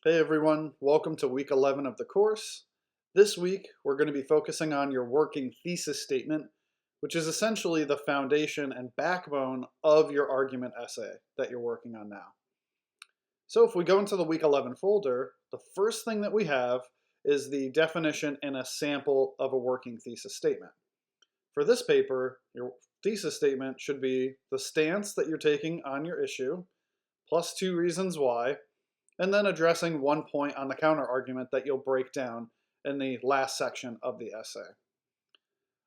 Hey everyone, welcome to week 11 of the course. This week, we're going to be focusing on your working thesis statement, which is essentially the foundation and backbone of your argument essay that you're working on now. So if we go into the week 11 folder, the first thing that we have is the definition and a sample of a working thesis statement. For this paper, your thesis statement should be the stance that you're taking on your issue, plus 2 reasons why, and then addressing one point on the counterargument that you'll break down in the last section of the essay.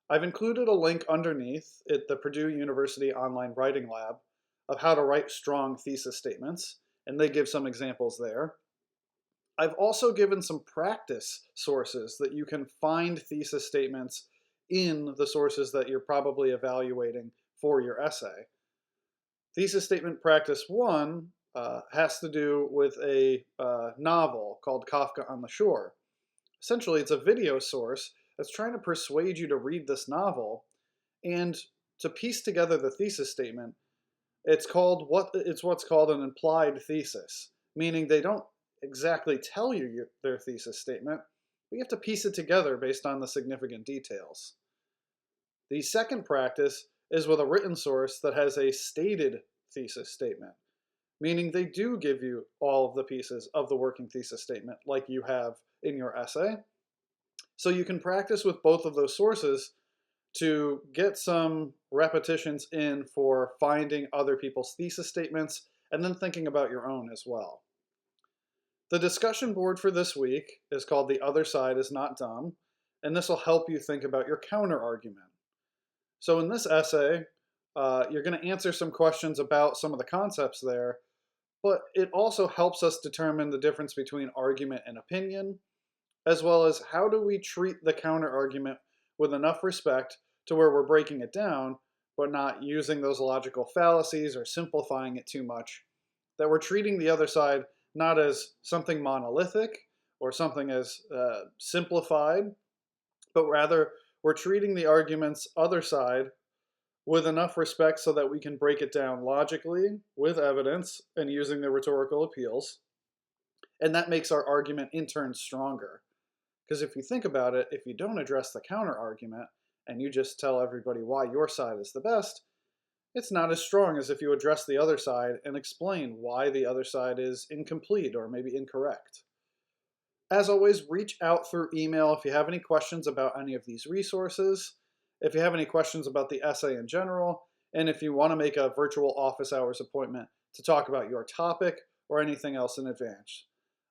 I've included a link underneath at the Purdue University Online Writing Lab of how to write strong thesis statements, and they give some examples there. I've also given some practice sources that you can find thesis statements in the sources that you're probably evaluating for your essay. Thesis statement practice 1 has to do with a novel called Kafka on the Shore. Essentially, it's a video source that's trying to persuade you to read this novel, and to piece together the thesis statement, it's what's called an implied thesis, meaning they don't exactly tell you their thesis statement, but you have to piece it together based on the significant details. The second practice is with a written source that has a stated thesis statement, meaning they do give you all of the pieces of the working thesis statement like you have in your essay. So you can practice with both of those sources to get some repetitions in for finding other people's thesis statements and then thinking about your own as well. The discussion board for this week is called The Other Side is Not Dumb, and this will help you think about your counter argument. So in this essay, you're going to answer some questions about some of the concepts there, but it also helps us determine the difference between argument and opinion, as well as how do we treat the counter argument with enough respect to where we're breaking it down, but not using those logical fallacies or simplifying it too much, that we're treating the other side not as something monolithic or something as simplified, but rather we're treating the argument's other side with enough respect so that we can break it down logically with evidence and using the rhetorical appeals. And that makes our argument in turn stronger. Because if you think about it, if you don't address the counter argument and you just tell everybody why your side is the best, it's not as strong as if you address the other side and explain why the other side is incomplete or maybe incorrect. As always, reach out through email if you have any questions about any of these resources, if you have any questions about the essay in general, and if you want to make a virtual office hours appointment to talk about your topic or anything else in advance.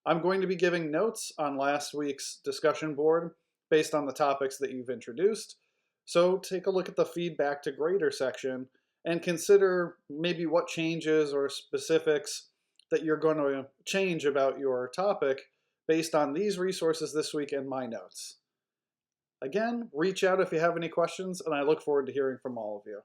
I'm going to be giving notes on last week's discussion board based on the topics that you've introduced, so take a look at the feedback to grader section and consider maybe what changes or specifics that you're going to change about your topic based on these resources this week and my notes. Again, reach out if you have any questions, and I look forward to hearing from all of you.